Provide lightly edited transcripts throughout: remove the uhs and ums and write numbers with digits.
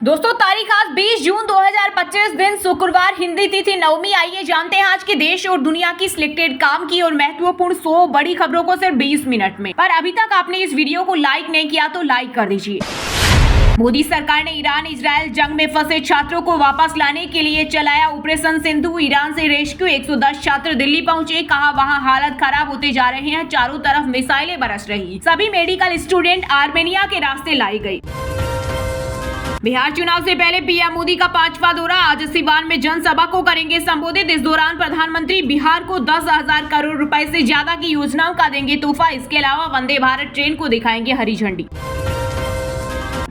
दोस्तों तारीख आज 20 जून 2025 दिन शुक्रवार हिंदी तिथि नवमी। आइए जानते हैं आज के देश और दुनिया की सिलेक्टेड काम की और महत्वपूर्ण 100 बड़ी खबरों को सिर्फ 20 मिनट में। पर अभी तक आपने इस वीडियो को लाइक नहीं किया तो लाइक कर दीजिए। मोदी सरकार ने ईरान इजरायल जंग में फंसे छात्रों को वापस लाने के लिए चलाया ऑपरेशन सिंधु। ईरान से रेस्क्यू 110 छात्र दिल्ली पहुंचे। कहा वहां हालत खराब होते जा रहे हैं, चारों तरफ मिसाइलें बरस रही। सभी मेडिकल स्टूडेंट आर्मेनिया के रास्ते लाई गई। बिहार चुनाव से पहले पीएम मोदी का 5वां दौरा। आज सिवान में जनसभा को करेंगे संबोधित। इस दौरान प्रधानमंत्री बिहार को 10,000 करोड़ रुपए से ज्यादा की योजनाओं का देंगे तोहफा। इसके अलावा वंदे भारत ट्रेन को दिखाएंगे हरी झंडी।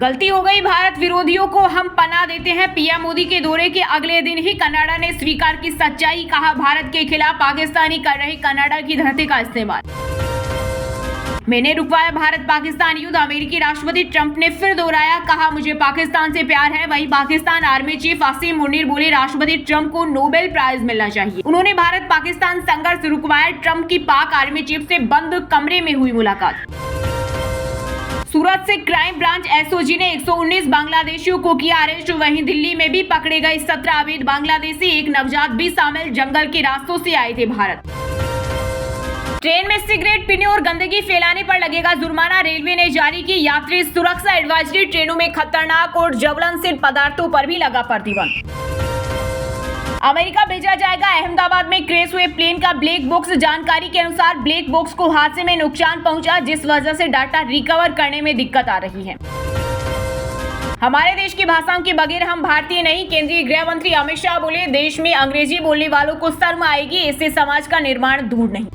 गलती हो गई, भारत विरोधियों को हम पनाह देते हैं। पीएम मोदी के दौरे के अगले दिन ही कनाडा ने स्वीकार की सच्चाई। कहा भारत के खिलाफ पाकिस्तानी कर रहे कनाडा की धरती का इस्तेमाल। मैंने रुकवाया भारत पाकिस्तान युद्ध। अमेरिकी राष्ट्रपति ट्रंप ने फिर दोहराया। कहा मुझे पाकिस्तान से प्यार है। वहीं पाकिस्तान आर्मी चीफ आसिम मुनीर बोले राष्ट्रपति ट्रंप को नोबेल प्राइज मिलना चाहिए। उन्होंने भारत पाकिस्तान संघर्ष रुकवाया। ट्रंप की पाक आर्मी चीफ से बंद कमरे में हुई मुलाकात। सूरत से क्राइम ब्रांच एसओजी ने 119 बांग्लादेशियों को किया अरेस्ट। वहीं दिल्ली में भी पकड़े गए 17 अवैध बांग्लादेशी, एक नवजात भी शामिल। जंगल के रास्तों से आए थे भारत। ट्रेन में सिगरेट पीने और गंदगी फैलाने पर लगेगा जुर्माना। रेलवे ने जारी की यात्री सुरक्षा एडवाइजरी। ट्रेनों में खतरनाक और ज्वलनशील पदार्थों पर भी लगा प्रतिबंध। अमेरिका भेजा जाएगा। अहमदाबाद में क्रैश हुए प्लेन का ब्लैक बॉक्स। जानकारी के अनुसार ब्लैक बॉक्स को हादसे में नुकसान पहुंचा, जिस वजह से डाटा रिकवर करने में दिक्कत आ रही है। हमारे देश की भाषाओं के बगैर हम भारतीय नहीं। केंद्रीय गृह मंत्री अमित शाह बोले देश में अंग्रेजी बोलने वालों को शर्म आएगी, इससे समाज का निर्माण दूर नहीं।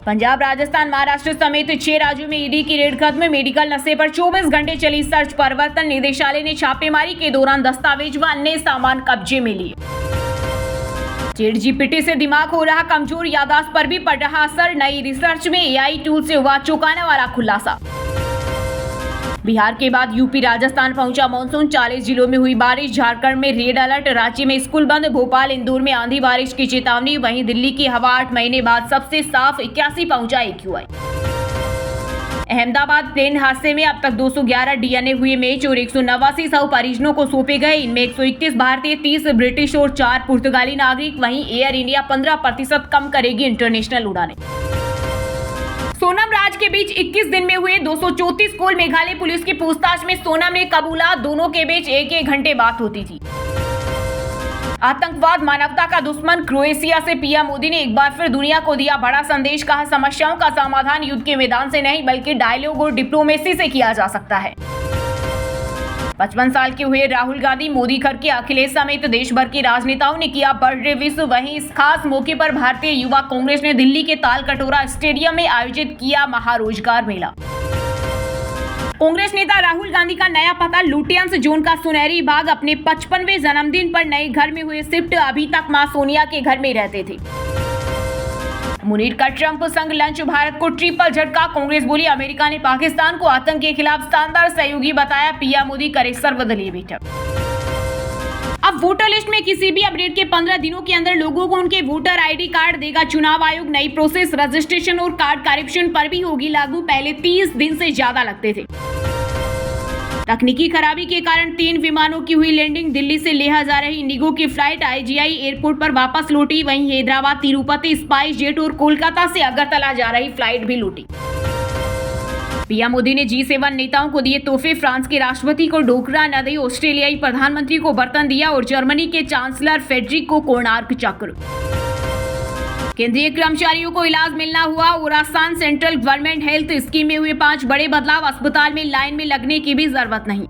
पंजाब, राजस्थान, महाराष्ट्र समेत 6 राज्यों में ईडी की रेड खत्म। मेडिकल नशे पर 24 घंटे चली सर्च। प्रवर्तन निदेशालय ने छापेमारी के दौरान दस्तावेज व अन्य सामान कब्जे में लिए। चैट जीपीटी से दिमाग हो रहा कमजोर, याददाश्त पर भी पड़ रहा असर। नई रिसर्च में एआई टूल से हुआ चौंकाने वाला खुलासा। बिहार के बाद यूपी राजस्थान पहुंचा मानसून। 40 जिलों में हुई बारिश। झारखंड में रेड अलर्ट। रांची में स्कूल बंद। भोपाल, इंदौर में आंधी बारिश की चेतावनी। वहीं दिल्ली की हवा 8 महीने बाद सबसे साफ। 81 पहुंचा AQI। अहमदाबाद प्लेन हादसे में अब तक 211 डीएनए हुए मैच और 189 शव परिजनों को सौंपे गए। इनमें 131 भारतीय, 30 ब्रिटिश और 4 पुर्तगाली नागरिक। वहीं एयर इंडिया 15% कम करेगी इंटरनेशनल उड़ानें। सोनम राज के बीच 21 दिन में हुए 234 कॉल। मेघालय पुलिस की पूछताछ में सोनम ने कबूला दोनों के बीच 1-1 घंटे बात होती थी। आतंकवाद मानवता का दुश्मन। क्रोएशिया से पीएम मोदी ने एक बार फिर दुनिया को दिया बड़ा संदेश। कहा समस्याओं का समाधान युद्ध के मैदान से नहीं बल्कि डायलॉग और डिप्लोमेसी से किया जा सकता है। 55 साल के हुए राहुल गांधी। मोदी घर के अखिलेश समेत देश भर के राजनेताओं ने किया बर्थडे विश। वहीं इस खास मौके पर भारतीय युवा कांग्रेस ने दिल्ली के ताल कटोरा स्टेडियम में आयोजित किया महारोजगार मेला। कांग्रेस नेता राहुल गांधी का नया पता लुटियंस जोन का सुनहरी बाग। अपने 55वें जन्मदिन पर नए घर में हुए शिफ्ट। अभी तक मां सोनिया के घर में रहते थे। मुनीर का ट्रंप संग लंच। भारत को ट्रिपल झटका। कांग्रेस बोली अमेरिका ने पाकिस्तान को आतंक के खिलाफ शानदार सहयोगी बताया। पीएम मोदी करे सर्वदलीय बैठक। अब वोटर लिस्ट में किसी भी अपडेट के 15 दिनों के अंदर लोगों को उनके वोटर आईडी कार्ड देगा चुनाव आयोग। नई प्रोसेस रजिस्ट्रेशन और कार्ड करेक्शन पर भी होगी लागू। पहले 30 दिन से ज्यादा लगते थे। तकनीकी खराबी के कारण 3 विमानों की हुई लैंडिंग। दिल्ली से लेह जा रही इंडिगो की फ्लाइट आईजीआई एयरपोर्ट पर वापस लौटी। वहीं हैदराबाद, तिरुपति, स्पाइस जेट और कोलकाता से अगरतला जा रही फ्लाइट भी लौटी। पीएम मोदी ने G7 नेताओं को दिए तोहफे। फ्रांस के राष्ट्रपति को डोकरा न दी। ऑस्ट्रेलियाई प्रधानमंत्री को बर्तन दिया और जर्मनी के चांसलर फेडरिक को कोणार्क चक्र। केंद्रीय कर्मचारियों को इलाज मिलना हुआ और आसान। सेंट्रल गवर्नमेंट हेल्थ स्कीम में हुए 5 बड़े बदलाव। अस्पताल में लाइन में लगने की भी जरूरत नहीं।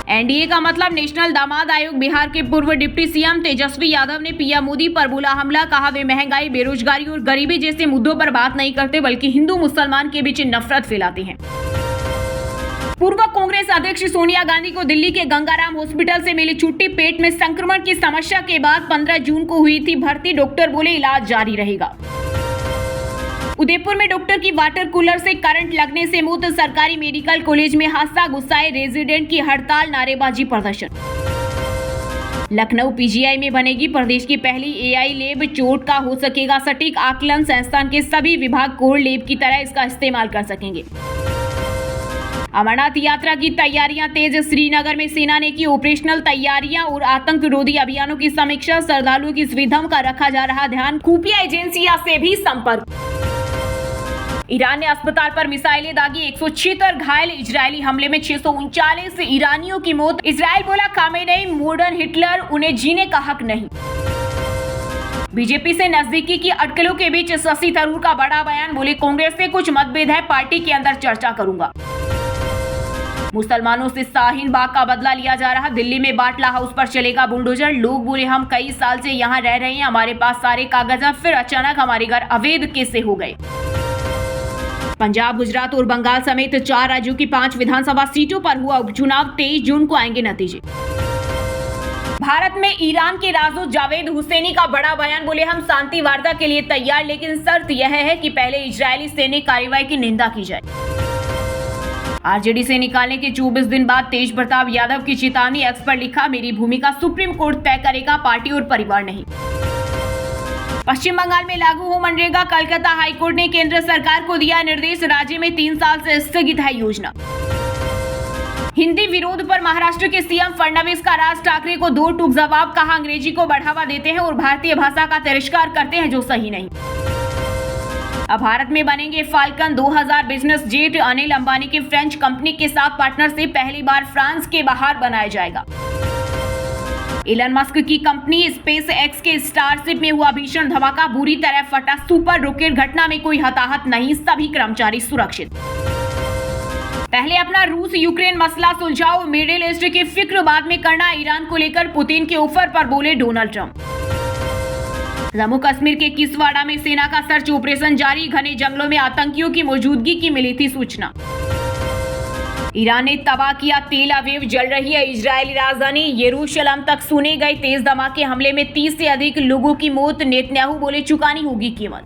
एनडीए का मतलब नेशनल दामाद आयोग। बिहार के पूर्व डिप्टी सीएम तेजस्वी यादव ने पीएम मोदी पर बोला हमला। कहा वे महंगाई, बेरोजगारी और गरीबी जैसे मुद्दों पर बात नहीं करते बल्कि हिंदू मुसलमान के बीच नफरत फैलाते हैं। पूर्व कांग्रेस अध्यक्ष सोनिया गांधी को दिल्ली के गंगाराम हॉस्पिटल से मिली छुट्टी। पेट में संक्रमण की समस्या के बाद 15 जून को हुई थी भर्ती। डॉक्टर बोले इलाज जारी रहेगा। उदयपुर में डॉक्टर की वाटर कूलर से करंट लगने से मौत। सरकारी मेडिकल कॉलेज में हादसा। गुस्साए रेजिडेंट की हड़ताल, नारेबाजी, प्रदर्शन। लखनऊ पीजीआई में बनेगी प्रदेश की पहली एआई लैब। चोट का हो सकेगा सटीक आकलन। संस्थान के सभी विभाग कोर लैब की तरह इसका इस्तेमाल कर सकेंगे। अमरनाथ यात्रा की तैयारियां तेज, श्रीनगर में सेना ने की ऑपरेशनल तैयारियां और आतंक रोधी अभियानों की समीक्षा, श्रद्धालुओं की सुविधाओं का रखा जा रहा ध्यान, खुफिया एजेंसियों से भी संपर्क। ईरान ने अस्पताल पर मिसाइलें दागी, 176 घायल, इजरायली हमले में 639 ईरानियों की मौत। इजराइल बोला खामेनेई मॉडर्न हिटलर, उन्हें जीने का हक नहीं। बीजेपी से नजदीकी की अटकलों के बीच शशि थरूर का बड़ा बयान, बोले कांग्रेस से कुछ मतभेद है, पार्टी के अंदर चर्चा करूंगा। मुसलमानों से शाहीन बाग का बदला लिया जा रहा, दिल्ली में बाटला हाउस पर चलेगा बुलडोजर। लोग बोले हम कई साल से यहाँ रह रहे हैं, हमारे पास सारे कागज हैं, फिर अचानक हमारे घर अवैध कैसे हो गए। पंजाब, गुजरात और बंगाल समेत 4 राज्यों की 5 विधानसभा सीटों पर हुआ उपचुनाव, 23 जून को आएंगे नतीजे। भारत में ईरान के राजदूत जावेद हुसैनी का बड़ा बयान, बोले हम शांति वार्ता के लिए तैयार, लेकिन शर्त यह है कि पहले इजरायली सैनिक कार्रवाई की निंदा की जाए। आरजेडी से निकालने के 24 दिन बाद तेज प्रताप यादव की चेतावनी, एक्स पर लिखा मेरी भूमिका सुप्रीम कोर्ट तय करेगा, पार्टी और परिवार नहीं। पश्चिम बंगाल में लागू हो मनरेगा, कलकत्ता हाईकोर्ट ने केंद्र सरकार को दिया निर्देश, राज्य में 3 साल से स्थगित है योजना। हिंदी विरोध पर महाराष्ट्र के सीएम फडणवीस का राज ठाकरे को 2 टूक जवाब, कहा अंग्रेजी को बढ़ावा देते हैं और भारतीय भाषा का तिरस्कार करते हैं जो सही नहीं। अब भारत में बनेंगे falcon 2000 business jet, Anil Ambani की फ्रेंच कंपनी के साथ पार्टनरशिप पहली बार फ्रांस के बाहर बनाया जाएगा। इलन मस्क की कंपनी स्पेस एक्स के स्टारशिप में हुआ भीषण धमाका, बुरी तरह फटा सुपर रॉकेट, घटना में कोई हताहत नहीं, सभी कर्मचारी सुरक्षित। पहले अपना रूस यूक्रेन मसला सुलझाओ, मिडिल ईस्ट की फिक्र बाद में करना, ईरान को लेकर पुतिन के ऑफर पर बोले डोनाल्ड ट्रंप। जम्मू कश्मीर के किसवाड़ा में सेना का सर्च ऑपरेशन जारी, घने जंगलों में आतंकियों की मौजूदगी की मिली थी सूचना। ईरान ने तबाह किया तेल अवीव, जल रही है इजरायली राजधानी, यरूशलेम तक सुने गए तेज धमाके, हमले में 30 से अधिक लोगों की मौत, नेतन्याहू बोले चुकानी होगी कीमत।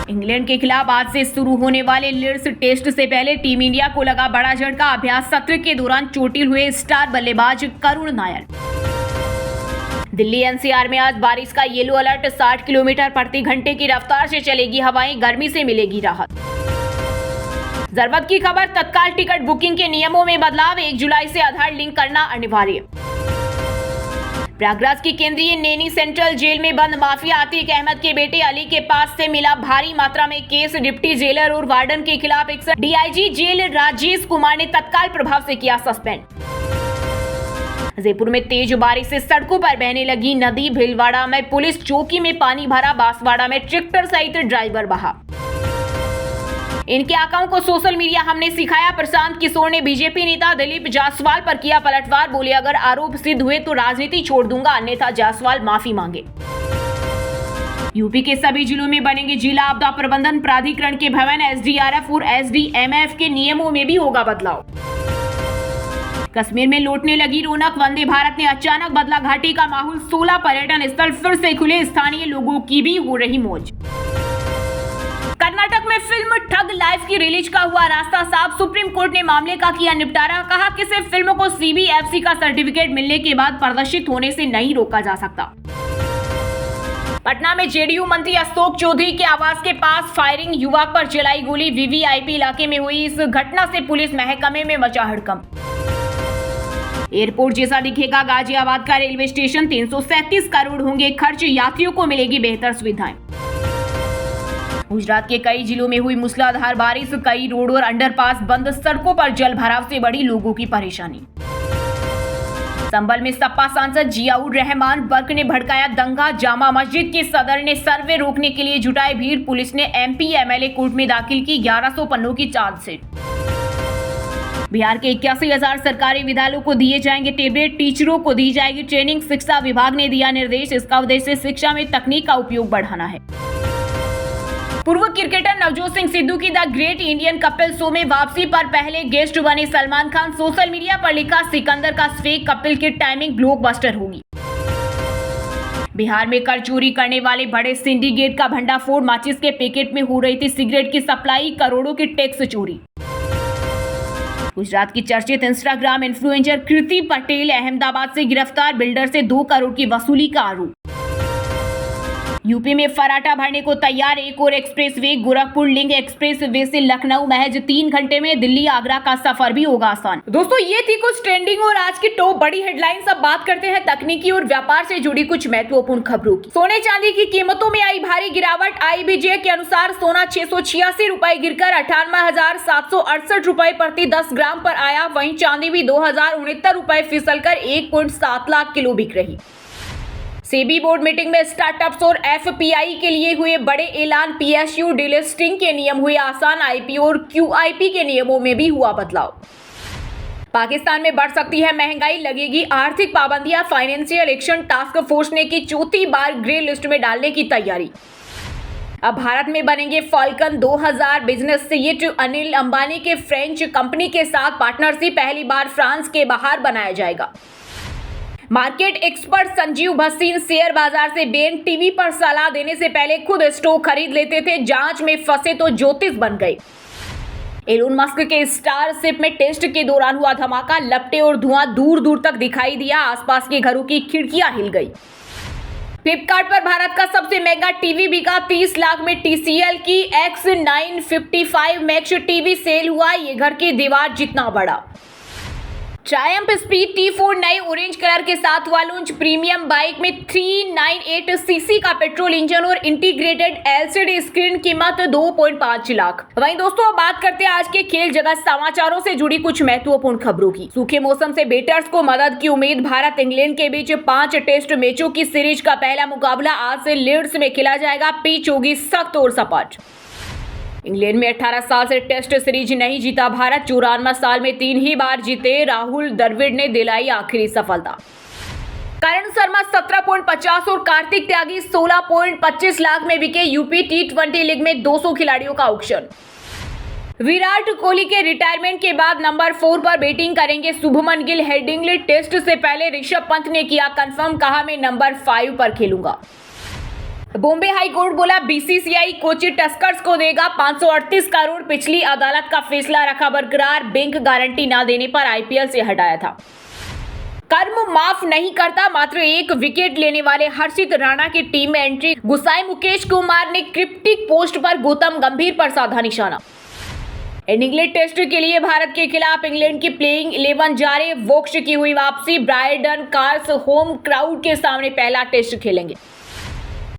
इंग्लैंड के खिलाफ आज से शुरू होने वाले लीड्स टेस्ट से पहले टीम इंडिया को लगा बड़ा झटका, अभ्यास सत्र के दौरान चोटिल हुए स्टार बल्लेबाज करुण नायर। दिल्ली एनसीआर में आज बारिश का येलो अलर्ट, 60 किलोमीटर प्रति घंटे की रफ्तार से चलेगी हवाएं, गर्मी से मिलेगी राहत। जरूरत की खबर, तत्काल टिकट बुकिंग के नियमों में बदलाव, 1 जुलाई से आधार लिंक करना अनिवार्य। प्रयागराज की केंद्रीय नैनी सेंट्रल जेल में बंद माफिया आतिक अहमद के बेटे अली के पास से मिला भारी मात्रा में केस, डिप्टी जेलर और वार्डन के खिलाफ 61। डीआईजी जेल राजेश कुमार ने तत्काल प्रभाव से किया सस्पेंड। जयपुर में तेज बारिश से सड़कों पर बहने लगी नदी, भीलवाड़ा में पुलिस चौकी में पानी भरा, बांसवाड़ा में ट्रैक्टर सहित ड्राइवर बहा। इनके आकाओं को सोशल मीडिया हमने सिखाया, प्रशांत किशोर ने बीजेपी नेता दिलीप जायसवाल पर किया पलटवार, बोले अगर आरोप सिद्ध हुए तो राजनीति छोड़ दूंगा, अन्यथा जायसवाल माफी मांगे। यूपी के सभी जिलों में बनेंगे जिला आपदा प्रबंधन प्राधिकरण के भवन, एसडीआरएफ और एसडीएमएफ के नियमों में भी होगा बदलाव। कश्मीर में लौटने लगी रौनक, वंदे भारत ने अचानक बदला घाटी का माहौल, 16 पर्यटन स्थल फिर से खुले, स्थानीय लोगों की भी हो रही मौज। कर्नाटक में फिल्म ठग लाइफ की रिलीज का हुआ रास्ता साफ, सुप्रीम कोर्ट ने मामले का किया निपटारा, कहा कि सिर्फ फिल्म को सीबीएफसी का सर्टिफिकेट मिलने के बाद प्रदर्शित होने से नहीं रोका जा सकता। पटना में जेडीयू मंत्री अशोक चौधरी के आवास के पास फायरिंग, युवक पर चलाई गोली, वीवीआईपी इलाके में हुई इस घटना से पुलिस महकमे में मचा हड़कंप। एयरपोर्ट जैसा दिखेगा गाजियाबाद का रेलवे स्टेशन, 337 करोड़ होंगे खर्च, यात्रियों को मिलेगी बेहतर सुविधाएं। गुजरात के कई जिलों में हुई मूसलाधार बारिश, कई रोड और अंडरपास बंद, सड़कों पर जल भराव से बढ़ी लोगों की परेशानी। संभल में सपा सांसद जियाउर रहमान बर्क ने भड़काया दंगा, जामा मस्जिद के सदर ने सर्वे रोकने के लिए जुटाई भीड़, पुलिस ने एमपी एमएलए कोर्ट में दाखिल की 1100 पन्नों की चार्जशीट। बिहार के 81,000 सरकारी विद्यालयों को दिए जाएंगे टैबलेट, टीचरों को दी जाएगी ट्रेनिंग, शिक्षा विभाग ने दिया निर्देश, इसका उद्देश्य शिक्षा में तकनीक का उपयोग बढ़ाना है। पूर्व क्रिकेटर नवजोत सिंह सिद्धू की the great Indian Kapil show में वापसी पर पहले गेस्ट बने सलमान खान, सोशल मीडिया पर लिखा सिकंदर का फेक कपिल की टाइमिंग ब्लॉकबस्टर होगी। बिहार में कर चोरी करने वाले बड़े सिंडिकेट का भंडाफोड़, माचिस के पैकेट में हो रही थी सिगरेट की सप्लाई, करोड़ों की टैक्स चोरी। गुजरात की चर्चित इंस्टाग्राम इन्फ्लुएंसर कृति पटेल अहमदाबाद से गिरफ्तार, बिल्डर से 2 करोड़ की वसूली का आरोप। यूपी में फराटा भरने को तैयार एक और एक्सप्रेसवे। गोरखपुर लिंक एक्सप्रेसवे से लखनऊ महज 3 घंटे में दिल्ली आगरा का सफर भी होगा आसान। दोस्तों ये थी कुछ ट्रेंडिंग और आज की टॉप बड़ी हेडलाइंस। अब बात करते हैं तकनीकी और व्यापार से जुड़ी कुछ महत्वपूर्ण खबरों की। सोने चांदी की कीमतों में आई भारी गिरावट। IBJ के अनुसार सोना 686 रुपए गिरकर 98,768 रुपए प्रति 10 ग्राम पर आया। वहीं चांदी भी 2,069 रुपए फिसलकर 1.7 लाख किलो बिक रही। सेबी बोर्ड मीटिंग में स्टार्टअप्स और FPI के लिए हुए बड़े ऐलान। PSU डिलिस्टिंग के नियम हुए आसान। IPO और QIP के नियमों में भी हुआ बदलाव। पाकिस्तान में बढ़ सकती है महंगाई, लगेगी आर्थिक पाबंदियां। फाइनेंशियल एक्शन टास्क फोर्स ने की चौथी बार ग्रे लिस्ट में डालने की तैयारी। अब भारत में बनेंगे falcon 2000 business seat. Anil Ambani के फ्रेंच कंपनी के साथ पार्टनरशिप पहली बार फ्रांस के बाहर बनाया जाएगा। Market expert Sanjeev Bhasin share बाजार से बेन। टीवी पर सलाह देने से पहले खुद स्टॉक खरीद लेते थे, जांच में फंसे तो ज्योतिष बन गए। एलोन मस्क के स्टारशिप में टेस्ट के दौरान हुआ धमाका। लपटे और धुआं दूर दूर तक दिखाई दिया। आसपास के घरों की खिड़कियां हिल गई। फ्लिपकार्ट पर भारत का सबसे महंगा टीवी बिका। 30 लाख में TCL की X955 मैक्स टीवी सेल हुआ। ये घर की दीवार जितना बड़ा। ट्रायम्फ स्पीड T4 नए ऑरेंज कलर के साथ हुआ लॉन्च। प्रीमियम बाइक में 398cc का पेट्रोल इंजन और इंटीग्रेटेड LCD स्क्रीन, कीमत 2.5 लाख। वहीं दोस्तों अब बात करते हैं आज के खेल जगत समाचारों से जुड़ी कुछ महत्वपूर्ण खबरों की। सूखे मौसम से बैटर्स को मदद की उम्मीद। भारत इंग्लैंड के बीच 5 टेस्ट मैचों की सीरीज का पहला मुकाबला आज से लीड्स में खेला जाएगा। पिच होगी सख्त और सपाट। इंग्लैंड में 18 साल से टेस्ट सीरीज नहीं जीता भारत। 94 साल में 3 ही बार जीते राहुल द्रविड़ ने दिलाई आखिरी सफलता। करण शर्मा 17.50 और कार्तिक त्यागी 16.25 लाख में बिके। यूपी T20 लीग में 200 खिलाड़ियों का ऑक्शन। विराट कोहली के रिटायरमेंट के बाद नंबर 4 पर बैटिंग करेंगे शुभमन गिल। हेडिंग्ले टेस्ट से पहले ऋषभ पंत ने किया कंफर्म, कहा मैं नंबर 5 पर खेलूंगा। बॉम्बे हाई कोर्ट बोला BCCI कोची टस्कर्स को देगा 538 करोड़। पिछली अदालत का फैसला रखा बरकरार। बैंक गारंटी न देने पर IPL से हटाया था। कर्म माफ नहीं करता, मात्र 1 विकेट लेने वाले हर्षित राणा की टीम में एंट्री। गुसाई मुकेश कुमार ने क्रिप्टिक पोस्ट पर गौतम गंभीर पर साधा निशाना। इंग्लैंड टेस्ट के लिए भारत के खिलाफ इंग्लैंड की प्लेइंग 11 जारी। वोक्स की हुई वापसी। ब्रायडन कार्स होम क्राउड के सामने पहला टेस्ट खेलेंगे।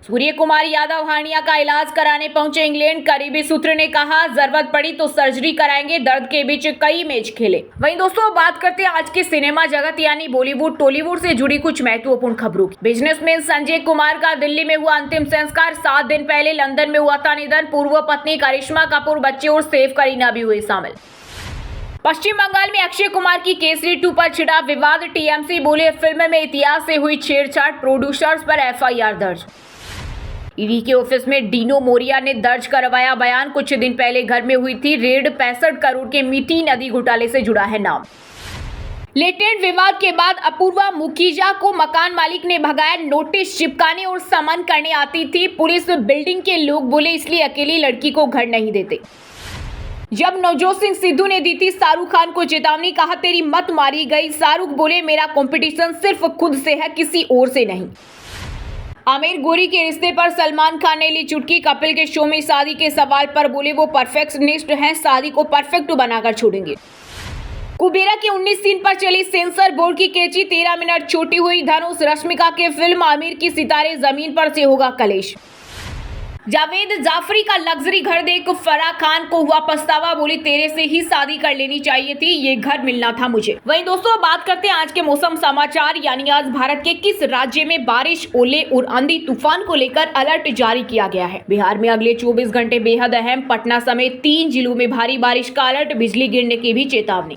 सूर्य कुमार यादव हार्निया का इलाज कराने पहुंचे इंग्लैंड। करीबी सूत्र ने कहा जरूरत पड़ी तो सर्जरी कराएंगे। दर्द के बीच कई मैच खेले। वहीं दोस्तों बात करते हैं आज के सिनेमा जगत यानी बॉलीवुड टॉलीवुड से जुड़ी कुछ महत्वपूर्ण खबरों की। बिजनेसमैन संजय कुमार का दिल्ली में हुआ अंतिम संस्कार। 7 दिन पहले लंदन में हुआ था निधन। पूर्व पत्नी करिश्मा कपूर, बच्चे और सैफ करीना भी हुए शामिल। पश्चिम बंगाल में अक्षय कुमार की केसरी 2 पर छिड़ा विवाद। TMC बोले फिल्म में इतिहास से हुई छेड़छाड़। प्रोड्यूसर्स पर FIR दर्ज। ईडी के ऑफिस में डीनो मोरिया ने दर्ज करवाया बयान। कुछ दिन पहले घर में हुई थी रेड। 65 करोड़ के मीठी नदी घोटाले से जुड़ा है नाम। लेटेंट विवाद के बाद अपूर्वा मुखीजा को मकान मालिक ने भगाया। नोटिस चिपकाने और समन करने आती थी पुलिस। बिल्डिंग के लोग बोले इसलिए अकेली लड़की को घर नहीं देते। जब नवजोत सिंह सिद्धू ने दी थी शाहरुख खान को चेतावनी, कहा तेरी मत मारी गई। शाहरुख बोले मेरा कंपटीशन सिर्फ खुद से है, किसी और से नहीं। आमिर गौरी के रिश्ते पर सलमान खान ने ली चुटकी। कपिल के शो में शादी के सवाल पर बोले वो परफेक्शनिस्ट हैं, शादी को परफेक्ट बनाकर छोड़ेंगे। कुबेरा के 19 सीन पर चली सेंसर बोर्ड की कैची। 13 मिनट छोटी हुई धनुष रश्मिका के फिल्म आमिर की सितारे जमीन पर से होगा कलेश। जावेद जाफरी का लग्जरी घर देख फराह खान को हुआ पछतावा। बोली तेरे से ही शादी कर लेनी चाहिए थी, ये घर मिलना था मुझे। वहीं दोस्तों बात करते हैं आज के मौसम समाचार यानी आज भारत के किस राज्य में बारिश, ओले और आंधी तूफान को लेकर अलर्ट जारी किया गया है। बिहार में अगले 24 घंटे बेहद अहम। पटना समेत 3 जिलों में भारी बारिश का अलर्ट, बिजली गिरने की भी चेतावनी।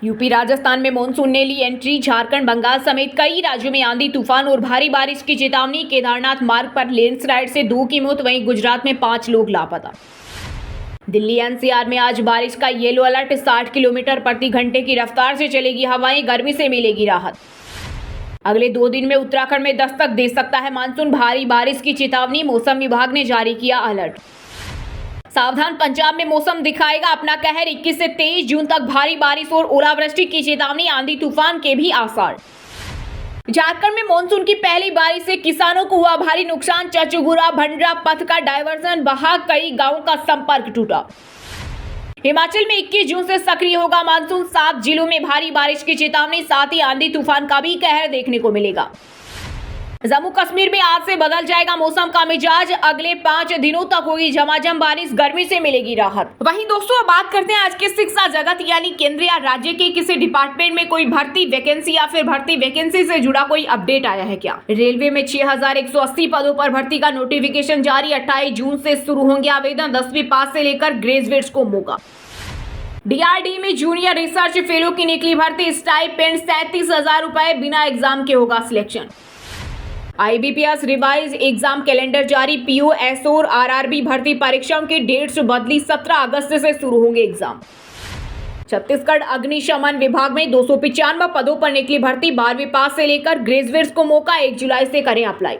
यूपी राजस्थान में मानसून ने ली एंट्री। झारखंड बंगाल समेत कई राज्यों में आंधी तूफान और भारी बारिश की चेतावनी। केदारनाथ मार्ग पर लैंडस्लाइड से 2 की मौत। वहीं गुजरात में 5 लोग लापता। दिल्ली NCR में आज बारिश का येलो अलर्ट। 60 किलोमीटर प्रति घंटे की रफ्तार से चलेगी हवाएं। गर्मी से मिलेगी राहत। अगले 2 दिन में उत्तराखंड में दस्तक दे सकता है मानसून। भारी बारिश की चेतावनी, मौसम विभाग ने जारी किया अलर्ट। सावधान, पंजाब में मौसम दिखाएगा अपना कहर। 21 से 23 जून तक भारी बारिश और ओलावृष्टि की चेतावनी। आंधी तूफान के भी आसार। झारखंड में मानसून की पहली बारिश से किसानों को हुआ भारी नुकसान। चचगुरा भंडरा पथ का डायवर्जन बहा, कई गांवों का संपर्क टूटा। हिमाचल में 21 जून से सक्रिय होगा मानसून। 7 जिलों में भारी बारिश की चेतावनी, साथ ही आंधी तूफान का भी कहर देखने को मिलेगा। जम्मू कश्मीर में आज से बदल जाएगा मौसम का मिजाज। अगले 5 दिनों तक होगी झमाझम बारिश, गर्मी से मिलेगी राहत। वहीं दोस्तों, बात करते हैं आज के शिक्षा जगत यानी केंद्र या राज्य के किसी डिपार्टमेंट में कोई भर्ती वैकेंसी या फिर भर्ती वैकेंसी से जुड़ा कोई अपडेट आया है क्या। रेलवे में 6180 पदों पर भर्ती का नोटिफिकेशन जारी। 28 जून से शुरू होंगे आवेदन। 10वीं पास से लेकर ग्रेजुएट्स को मौका। DRDO में जूनियर रिसर्च फेलो की निकली भर्ती। स्टाइपेंड 37,000 रुपए, बिना एग्जाम के होगा selection. IBPS revise exam calendar जारी। PO, SO और RRB भर्ती परीक्षाओं की डेट्स बदली। 17 अगस्त से शुरू होंगे एग्जाम। छत्तीसगढ़ अग्निशमन विभाग में 295 पदों पर निकली भर्ती। 12वीं पास से लेकर ग्रेजुएट्स को मौका। 1 जुलाई से करें अप्लाई।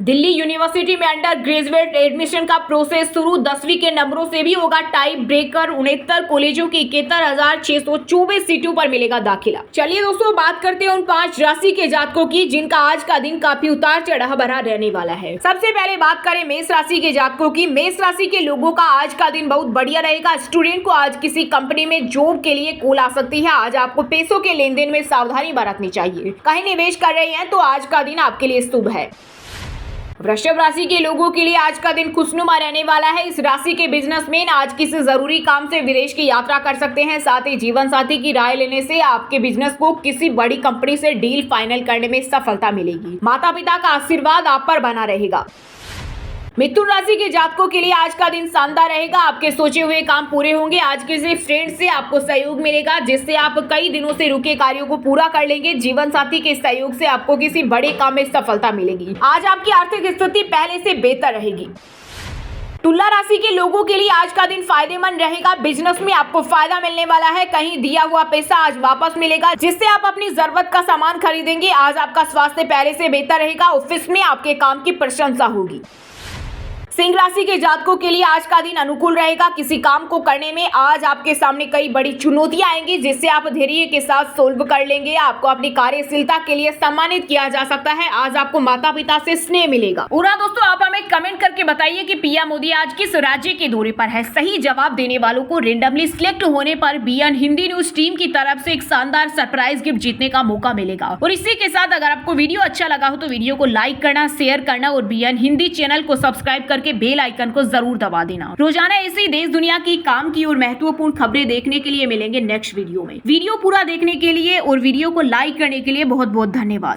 दिल्ली यूनिवर्सिटी में अंडर ग्रेजुएट एडमिशन का प्रोसेस शुरू। 10वीं के नंबरों से भी होगा टाइप ब्रेकर। 69 कॉलेजों की 71,624 सीटों पर मिलेगा दाखिला। चलिए दोस्तों, बात करते हैं उन 5 राशि के जातकों की जिनका आज का दिन काफी उतार चढ़ाव भरा रहने वाला है। सबसे पहले बात करें मेष राशि के जातकों की। मेष राशि के लोगों का आज का दिन बहुत बढ़िया रहेगा। स्टूडेंट को आज किसी कंपनी में जॉब के लिए कॉल आ सकती है। आज आपको पैसों के लेन देन में सावधानी बरतनी चाहिए। कहीं निवेश कर रहे हैं तो आज का दिन आपके लिए शुभ है। वृषभ राशि के लोगों के लिए आज का दिन खुशनुमा रहने वाला है। इस राशि के बिजनेसमैन आज किसी जरूरी काम से विदेश की यात्रा कर सकते हैं। साथ ही जीवन साथी की राय लेने से आपके बिजनेस को किसी बड़ी कंपनी से डील फाइनल करने में सफलता मिलेगी। माता पिता का आशीर्वाद आप पर बना रहेगा। मिथुन राशि के जातकों के लिए आज का दिन शानदार रहेगा। आपके सोचे हुए काम पूरे होंगे। आज किसी फ्रेंड से आपको सहयोग मिलेगा जिससे आप कई दिनों से रुके कार्यों को पूरा कर लेंगे। जीवन साथी के सहयोग से आपको किसी बड़े काम में सफलता मिलेगी। आज आपकी आर्थिक स्थिति पहले से बेहतर रहेगी। तुला राशि के लोगों के लिए आज का दिन फायदेमंद रहेगा। बिजनेस में आपको फायदा मिलने वाला है। कहीं दिया हुआ पैसा आज वापस मिलेगा जिससे आप अपनी जरूरत का सामान खरीदेंगे। आज आपका स्वास्थ्य पहले से बेहतर रहेगा। ऑफिस में आपके काम की प्रशंसा होगी। सिंह राशि के जातकों के लिए आज का दिन अनुकूल रहेगा। किसी काम को करने में आज आपके सामने कई बड़ी चुनौतियां आएंगी जिससे आप धैर्य के साथ सोल्व कर लेंगे। आपको अपनी कार्यशीलता के लिए सम्मानित किया जा सकता है। आज आपको माता पिता से स्नेह मिलेगा। और दोस्तों, आप हमें कमेंट करके बताइए कि पीएम मोदी आज किस राज्य के दौरे पर है। सही जवाब देने वालों को रेंडमली सिलेक्ट होने पर BN हिंदी न्यूज टीम की तरफ से एक शानदार सरप्राइज गिफ्ट जीतने का मौका मिलेगा। और इसी के साथ अगर आपको वीडियो अच्छा लगा हो तो वीडियो को लाइक करना, शेयर करना और BN हिंदी चैनल को सब्सक्राइब करके बेल आइकन को जरूर दबा देना। रोजाना ऐसी देश दुनिया की काम की और महत्वपूर्ण खबरें देखने के लिए मिलेंगे नेक्स्ट वीडियो में। वीडियो पूरा देखने के लिए और वीडियो को लाइक करने के लिए बहुत बहुत धन्यवाद।